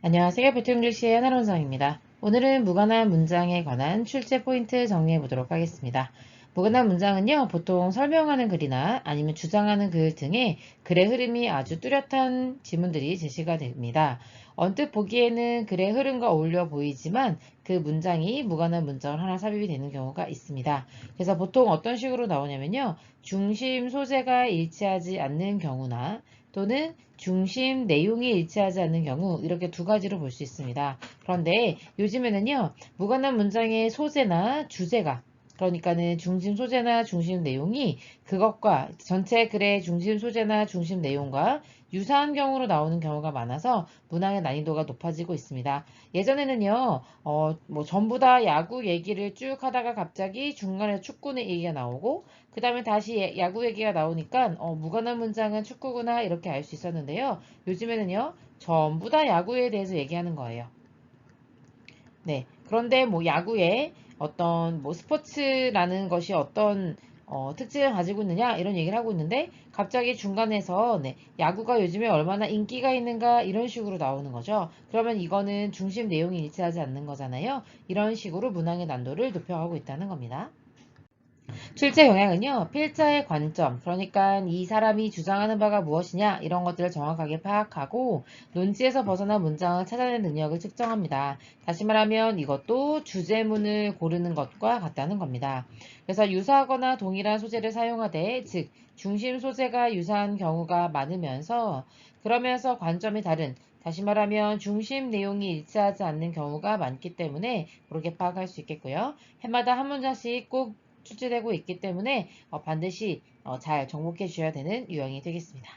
안녕하세요. 배트잉글리시의 하나론상입니다. 오늘은 무관한 문장에 관한 출제 포인트 정리해 보도록 하겠습니다. 무관한 문장은요, 보통 설명하는 글이나 아니면 주장하는 글 등의 글의 흐름이 아주 뚜렷한 지문들이 제시가 됩니다. 언뜻 보기에는 글의 흐름과 어울려 보이지만 그 문장이 무관한 문장을 하나 삽입이 되는 경우가 있습니다. 그래서 보통 어떤 식으로 나오냐면요, 중심 소재가 일치하지 않는 경우나 또는 중심 내용이 일치하지 않는 경우 이렇게 두 가지로 볼 수 있습니다. 그런데 요즘에는요, 무관한 문장의 소재나 주제가 그러니까는 중심 소재나 중심 내용이 그것과 전체 글의 중심 소재나 중심 내용과 유사한 경우로 나오는 경우가 많아서 문항의 난이도가 높아지고 있습니다. 예전에는요, 전부 다 야구 얘기를 쭉 하다가 갑자기 중간에 축구 얘기가 나오고, 그 다음에 다시 야구 얘기가 나오니까, 무관한 문장은 축구구나, 이렇게 알 수 있었는데요. 요즘에는요, 전부 다 야구에 대해서 얘기하는 거예요. 네. 그런데 뭐 야구에 어떤 뭐 스포츠라는 것이 어떤 특징을 가지고 있느냐 이런 얘기를 하고 있는데 갑자기 중간에서 네, 야구가 요즘에 얼마나 인기가 있는가 이런 식으로 나오는 거죠. 그러면 이거는 중심 내용이 일치하지 않는 거잖아요. 이런 식으로 문항의 난도를 높여가고 있다는 겁니다. 출제 영향은요, 필자의 관점, 그러니까 이 사람이 주장하는 바가 무엇이냐, 이런 것들을 정확하게 파악하고, 논지에서 벗어난 문장을 찾아내는 능력을 측정합니다. 다시 말하면 이것도 주제문을 고르는 것과 같다는 겁니다. 그래서 유사하거나 동일한 소재를 사용하되, 즉, 중심 소재가 유사한 경우가 많으면서, 그러면서 관점이 다른, 다시 말하면 중심 내용이 일치하지 않는 경우가 많기 때문에 그렇게 파악할 수 있겠고요. 해마다 한 문장씩 꼭 출제되고 있기 때문에 반드시 잘 정복해 주셔야 되는 유형이 되겠습니다.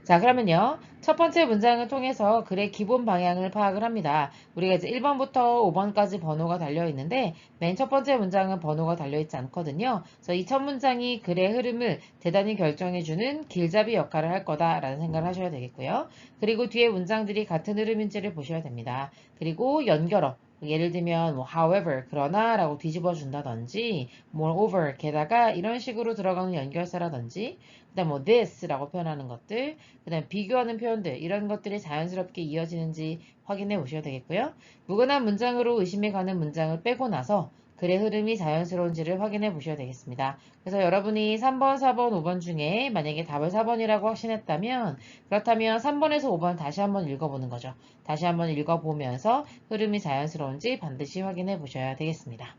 자, 그러면요. 첫 번째 문장을 통해서 글의 기본 방향을 파악을 합니다. 우리가 이제 1번부터 5번까지 번호가 달려 있는데 맨 첫 번째 문장은 번호가 달려 있지 않거든요. 그래서 이 첫 문장이 글의 흐름을 대단히 결정해주는 길잡이 역할을 할 거다라는 생각을 하셔야 되겠고요. 그리고 뒤에 문장들이 같은 흐름인지를 보셔야 됩니다. 그리고 연결어. 예를 들면 뭐 however 그러나 라고 뒤집어 준다든지 moreover 게다가 이런 식으로 들어가는 연결사라든지 그다음 뭐 this라고 표현하는 것들 그다음 비교하는 표현들 이런 것들이 자연스럽게 이어지는지 확인해 보셔야 되겠고요. 무관한 문장으로 의심이 가는 문장을 빼고 나서 글의 흐름이 자연스러운지를 확인해 보셔야 되겠습니다. 그래서 여러분이 3번, 4번, 5번 중에 만약에 답을 4번이라고 확신했다면 그렇다면 3번에서 5번 다시 한번 읽어보는 거죠. 다시 한번 읽어보면서 흐름이 자연스러운지 반드시 확인해 보셔야 되겠습니다.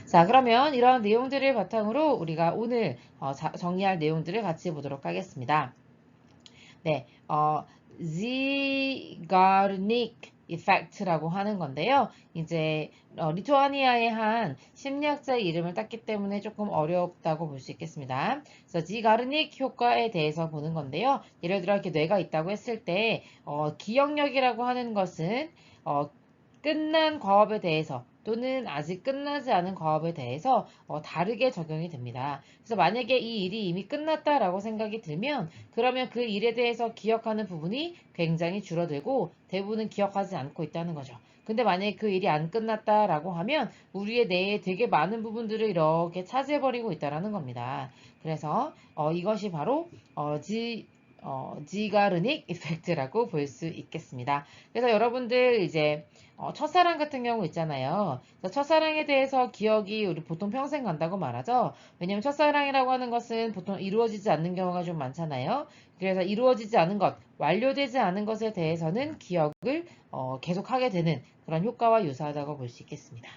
자, 그러면 이런 내용들을 바탕으로 우리가 오늘 정리할 내용들을 같이 보도록 하겠습니다. 네, Zeigarnik Effect라고 하는 건데요. 이제 리투아니아의 한 심리학자의 이름을 땄기 때문에 조금 어렵다고 볼 수 있겠습니다. 그래서 지가르닉 효과에 대해서 보는 건데요. 예를 들어 이렇게 뇌가 있다고 했을 때 기억력이라고 하는 것은 어, 끝난 과업에 대해서 또는 아직 끝나지 않은 과업에 대해서 다르게 적용이 됩니다. 그래서 만약에 이 일이 이미 끝났다라고 생각이 들면 그러면 그 일에 대해서 기억하는 부분이 굉장히 줄어들고 대부분은 기억하지 않고 있다는 거죠. 근데 만약에 그 일이 안 끝났다라고 하면 우리의 뇌에 되게 많은 부분들을 이렇게 차지해버리고 있다는 겁니다. 그래서 이것이 바로 지가르닉 이펙트라고 볼 수 있겠습니다. 그래서 여러분들 이제 첫사랑 같은 경우 있잖아요. 첫사랑에 대해서 기억이 우리 보통 평생 간다고 말하죠. 왜냐면 첫사랑이라고 하는 것은 보통 이루어지지 않는 경우가 좀 많잖아요. 그래서 이루어지지 않은 것, 완료되지 않은 것에 대해서는 기억을 계속하게 되는 그런 효과와 유사하다고 볼 수 있겠습니다.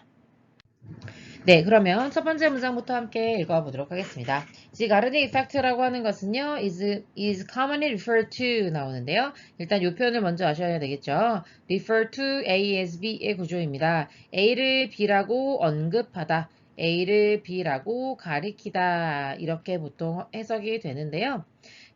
네, 그러면 첫 번째 문장부터 함께 읽어보도록 하겠습니다. The gardening effect라고 하는 것은요, is commonly referred to 나오는데요. 일단 이 표현을 먼저 아셔야 되겠죠. refer to A as B의 구조입니다. A를 B라고 언급하다, A를 B라고 가리키다 이렇게 보통 해석이 되는데요.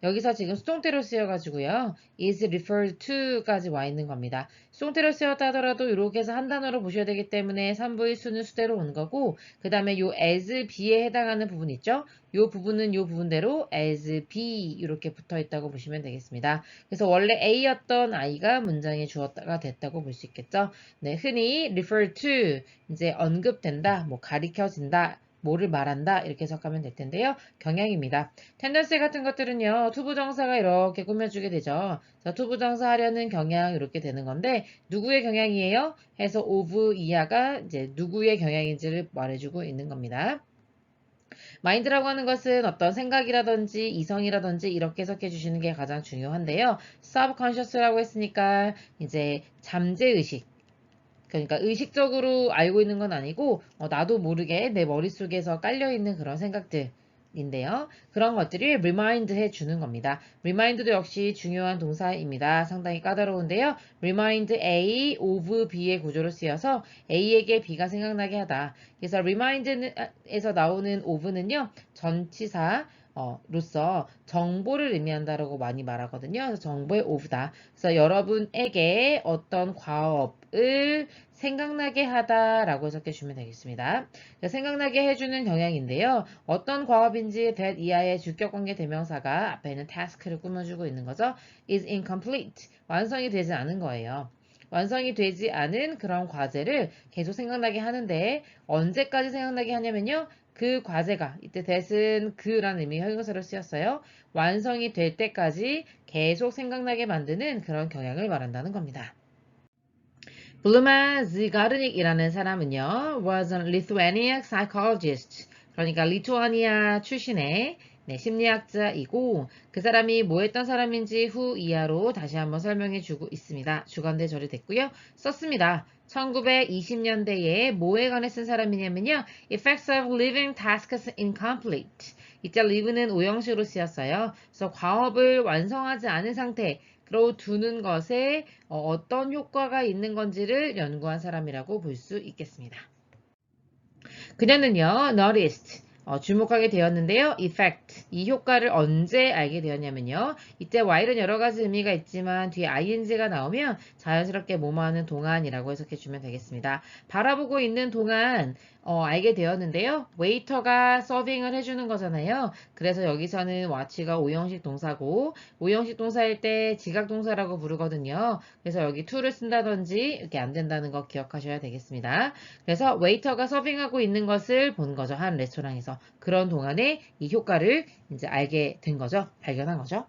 여기서 지금 수동태로 쓰여가지고요. is referred to까지 와 있는 겁니다. 수동태로 쓰였다 하더라도 이렇게 해서 한 단어로 보셔야 되기 때문에 3부의 수는 수대로 온 거고 그 다음에 요 as be에 해당하는 부분 있죠? 요 부분은 요 부분대로 as be 이렇게 붙어 있다고 보시면 되겠습니다. 그래서 원래 A였던 I가 문장에 주어가 됐다고 볼 수 있겠죠? 네, 흔히 refer to 이제 언급된다, 뭐 가리켜진다 뭐를 말한다 이렇게 해석하면 될 텐데요. 경향입니다. 텐던시 같은 것들은요. 투부정사가 이렇게 꾸며주게 되죠. 자, 투부정사 하려는 경향 이렇게 되는 건데 누구의 경향이에요? 해서 of 이하가 이제 누구의 경향인지를 말해주고 있는 겁니다. 마인드라고 하는 것은 어떤 생각이라든지 이성이라든지 이렇게 해석해 주시는 게 가장 중요한데요. subconscious라고 했으니까 이제 잠재의식. 그러니까 의식적으로 알고 있는 건 아니고 나도 모르게 내 머릿속에서 깔려있는 그런 생각들인데요. 그런 것들을 remind 해주는 겁니다. remind도 역시 중요한 동사입니다. 상당히 까다로운데요. remind A of B의 구조로 쓰여서 A에게 B가 생각나게 하다. 그래서 remind에서 나오는 of는요. 전치사 로서 정보를 의미한다라고 많이 말하거든요. 그래서 정보의 of다. 그래서 여러분에게 어떤 과업을 생각나게 하다라고 해석해 주시면 되겠습니다. 생각나게 해주는 경향인데요. 어떤 과업인지 that 이하의 주격관계 대명사가 앞에 있는 task를 꾸며주고 있는 거죠. is incomplete. 완성이 되지 않은 거예요. 완성이 되지 않은 그런 과제를 계속 생각나게 하는데 언제까지 생각나게 하냐면요. 그 과제가 이때 that은 그라는 의미의 형용사로 쓰였어요. 완성이 될 때까지 계속 생각나게 만드는 그런 경향을 말한다는 겁니다. 블루마 지가르닉이라는 사람은요, was a Lithuanian psychologist. 그러니까 리투아니아 출신의 심리학자이고 그 사람이 뭐 했던 사람인지 후 이하로 다시 한번 설명해 주고 있습니다. 주관대 절이됐고요. 썼습니다. 1920년대에 뭐에 관해 쓴 사람이냐면요. Effects of Living Tasks Incomplete. 이때 live는 오형식으로 쓰였어요. 그래서 과업을 완성하지 않은 상태, 로 두는 것에 어떤 효과가 있는 건지를 연구한 사람이라고 볼 수 있겠습니다. 그녀는요, noticed, 주목하게 되었는데요. effect, 이 효과를 언제 알게 되었냐면요. 이때 while은 여러 가지 의미가 있지만 뒤에 ing가 나오면 자연스럽게 뭐뭐하는 동안이라고 해석해 주면 되겠습니다. 바라보고 있는 동안 알게 되었는데요. 웨이터가 서빙을 해주는 거잖아요. 그래서 여기서는 watch가 오형식 동사고 오형식 동사일 때 지각 동사라고 부르거든요. 그래서 여기 to를 쓴다든지 이렇게 안 된다는 거 기억하셔야 되겠습니다. 그래서 웨이터가 서빙하고 있는 것을 본 거죠. 한 레스토랑에서. 그런 동안에 이 효과를 이제 알게 된 거죠. 발견한 거죠.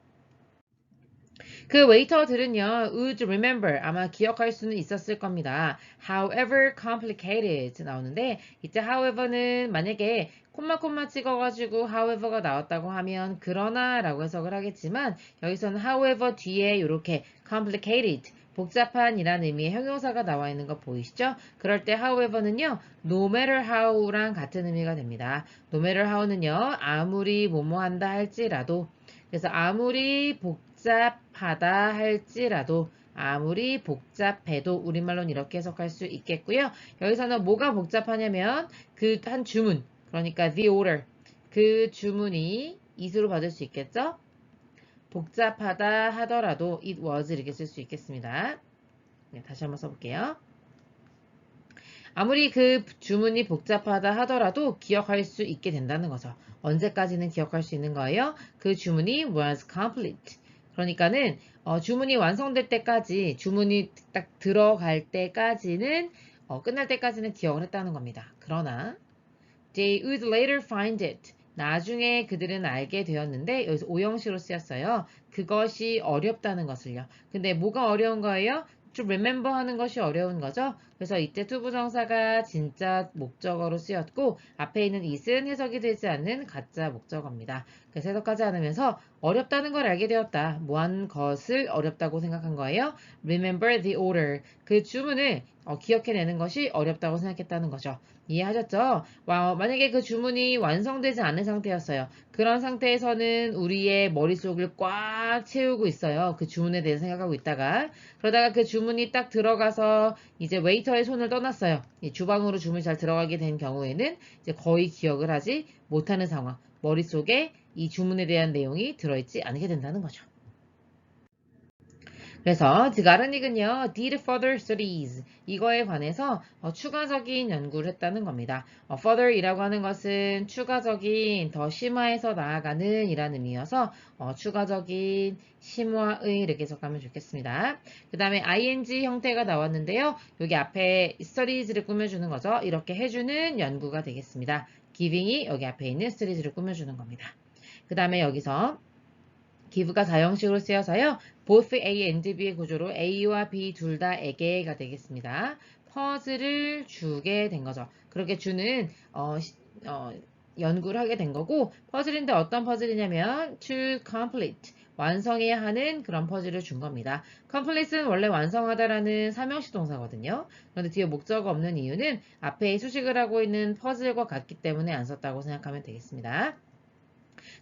그 웨이터들은요, would remember, 아마 기억할 수는 있었을 겁니다. However complicated 나오는데, 이때 however는 만약에 콤마 찍어가지고 however가 나왔다고 하면 그러나 라고 해석을 하겠지만, 여기서는 however 뒤에 이렇게 complicated, 복잡한 이란 의미의 형용사가 나와 있는 거 보이시죠? 그럴 때 however는요, no matter how랑 같은 의미가 됩니다. no matter how는요, 아무리 뭐뭐 한다 할지라도, 그래서 아무리 복잡하다 할지라도 아무리 복잡해도 우리말로는 이렇게 해석할 수 있겠고요. 여기서는 뭐가 복잡하냐면 그 한 주문, 그러니까 the order, 그 주문이 it으로 받을 수 있겠죠? 복잡하다 하더라도 it was 이렇게 쓸 수 있겠습니다. 네, 다시 한번 써볼게요. 아무리 그 주문이 복잡하다 하더라도 기억할 수 있게 된다는 거죠. 언제까지는 기억할 수 있는 거예요? 그 주문이 was complete. 그러니까는 주문이 완성될 때까지, 주문이 딱 들어갈 때까지는 끝날 때까지는 기억을 했다는 겁니다. 그러나 they would later find it. 나중에 그들은 알게 되었는데 여기서 오형식으로 쓰였어요. 그것이 어렵다는 것을요. 근데 뭐가 어려운 거예요? to remember 하는 것이 어려운 거죠. 그래서 이때 투부정사가 진짜 목적어로 쓰였고 앞에 있는 it은 해석이 되지 않는 가짜 목적어입니다. 그래서 해석하지 않으면서 어렵다는 걸 알게 되었다. 뭐한 것을 어렵다고 생각한 거예요? Remember the order. 그 주문을 기억해내는 것이 어렵다고 생각했다는 거죠. 이해하셨죠? 만약에 그 주문이 완성되지 않은 상태였어요. 그런 상태에서는 우리의 머릿속을 꽉 채우고 있어요. 그 주문에 대해서 생각하고 있다가. 그러다가 그 주문이 딱 들어가서 이제 웨이터의 손을 떠났어요. 주방으로 주문이 잘 들어가게 된 경우에는 이제 거의 기억을 하지 못하는 상황. 머릿속에 이 주문에 대한 내용이 들어있지 않게 된다는 거죠. 그래서 드가르닉은요, did further studies 이거에 관해서 추가적인 연구를 했다는 겁니다. further이라고 하는 것은 추가적인, 더 심화해서 나아가는 이라는 의미여서 추가적인, 심화의 이렇게 해석하면 좋겠습니다. 그 다음에 ing 형태가 나왔는데요. 여기 앞에 studies를 꾸며주는 거죠. 이렇게 해주는 연구가 되겠습니다. giving이 여기 앞에 있는 studies를 꾸며주는 겁니다. 그 다음에 여기서 give가 4형식으로 쓰여서요. both A and B의 구조로 A와 B 둘 다에게가 되겠습니다. 퍼즐을 주게 된 거죠. 그렇게 주는 연구를 하게 된 거고, 퍼즐인데 어떤 퍼즐이냐면 to complete, 완성해야 하는 그런 퍼즐을 준 겁니다. complete는 원래 완성하다라는 삼형식 동사거든요. 그런데 뒤에 목적어 없는 이유는 앞에 수식을 하고 있는 퍼즐과 같기 때문에 안 썼다고 생각하면 되겠습니다.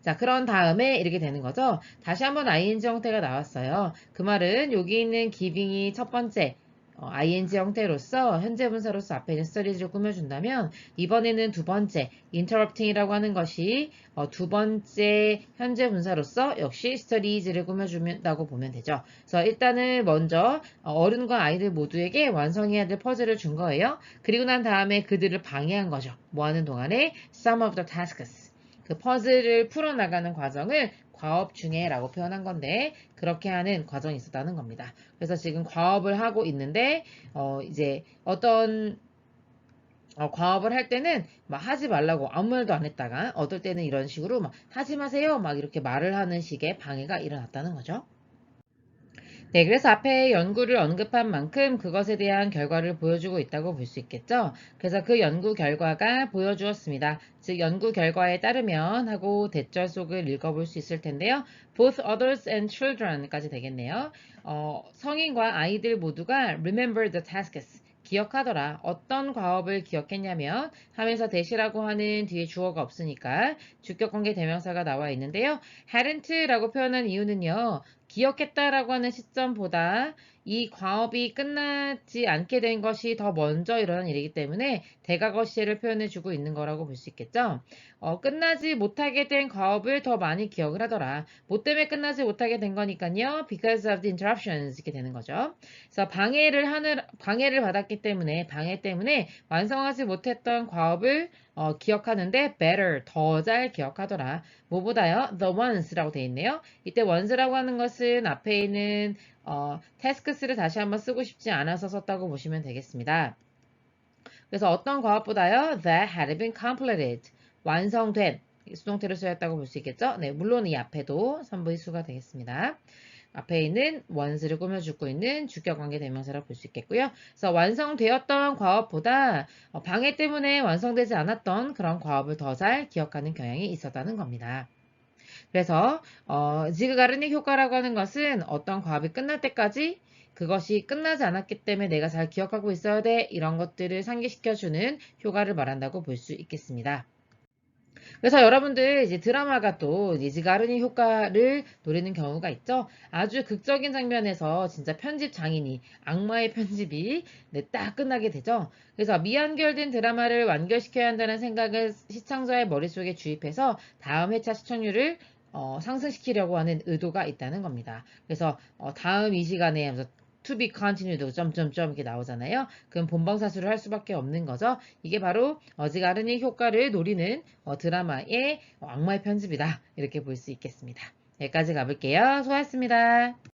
자, 그런 다음에 이렇게 되는 거죠. 다시 한번 ing 형태가 나왔어요. 그 말은 여기 있는 giving이 첫 번째 ing 형태로서 현재 분사로서 앞에 있는 studies를 꾸며준다면 이번에는 두 번째 interrupting이라고 하는 것이 두 번째 현재 분사로서 역시 studies를 꾸며준다고 보면 되죠. 그래서 일단은 먼저 어른과 아이들 모두에게 완성해야 될 퍼즐을 준 거예요. 그리고 난 다음에 그들을 방해한 거죠. 뭐 하는 동안에 some of the tasks, 그 퍼즐을 풀어나가는 과정을 과업 중에 라고 표현한 건데 그렇게 하는 과정이 있었다는 겁니다. 그래서 지금 과업을 하고 있는데 이제 어떤 과업을 할 때는 막 하지 말라고 아무 말도 안 했다가 어떨 때는 이런 식으로 막 하지 마세요 막 이렇게 말을 하는 식의 방해가 일어났다는 거죠. 네, 그래서 앞에 연구를 언급한 만큼 그것에 대한 결과를 보여주고 있다고 볼 수 있겠죠. 그래서 그 연구 결과가 보여주었습니다. 즉 연구 결과에 따르면 하고 대절 속을 읽어볼 수 있을 텐데요. Both others and children까지 되겠네요. 성인과 아이들 모두가 remember the tasks, 기억하더라. 어떤 과업을 기억했냐면 하면서 대시라고 하는 뒤에 주어가 없으니까 주격관계 대명사가 나와 있는데요. hadn't라고 표현한 이유는요. 기억했다라고 하는 시점보다 이 과업이 끝나지 않게 된 것이 더 먼저 일어난 일이기 때문에 대과거 시제를 표현해주고 있는 거라고 볼 수 있겠죠. 끝나지 못하게 된 과업을 더 많이 기억을 하더라. 뭐 때문에 끝나지 못하게 된 거니까요. Because of the interruptions 이렇게 되는 거죠. 그래서 방해를 받았기 때문에 방해 때문에 완성하지 못했던 과업을 기억하는데 better, 더 잘 기억하더라. 뭐보다요? The ones라고 되어 있네요. 이때 ones라고 하는 것은 앞에 있는 tasks를 다시 한번 쓰고 싶지 않아서 썼다고 보시면 되겠습니다. 그래서 어떤 과업보다요? That had been completed, 완성된 수동태로 쓰였다고 볼 수 있겠죠? 네, 물론 이 앞에도 선부의 수가 되겠습니다. 앞에 있는 ones를 꾸며주고 있는 주격관계 대명사라고 볼 수 있겠고요. 그래서 완성되었던 과업보다 방해 때문에 완성되지 않았던 그런 과업을 더 잘 기억하는 경향이 있었다는 겁니다. 그래서 지그가르닉 효과라고 하는 것은 어떤 과업이 끝날 때까지 그것이 끝나지 않았기 때문에 내가 잘 기억하고 있어야 돼. 이런 것들을 상기시켜주는 효과를 말한다고 볼 수 있겠습니다. 그래서 여러분들 이제 드라마가 또 지가르니 효과를 노리는 경우가 있죠. 아주 극적인 장면에서 진짜 편집 장인이 악마의 편집이 딱 끝나게 되죠. 그래서 미완결된 드라마를 완결시켜야 한다는 생각을 시청자의 머릿속에 주입해서 다음 회차 시청률을 상승시키려고 하는 의도가 있다는 겁니다. 그래서 다음 이 시간에 하면서 to be continued 점점점 이렇게 나오잖아요. 그럼 본방사수를 할 수밖에 없는 거죠. 이게 바로 어지가르니 효과를 노리는 드라마의 악마의 편집이다. 이렇게 볼 수 있겠습니다. 여기까지 가볼게요. 수고하셨습니다.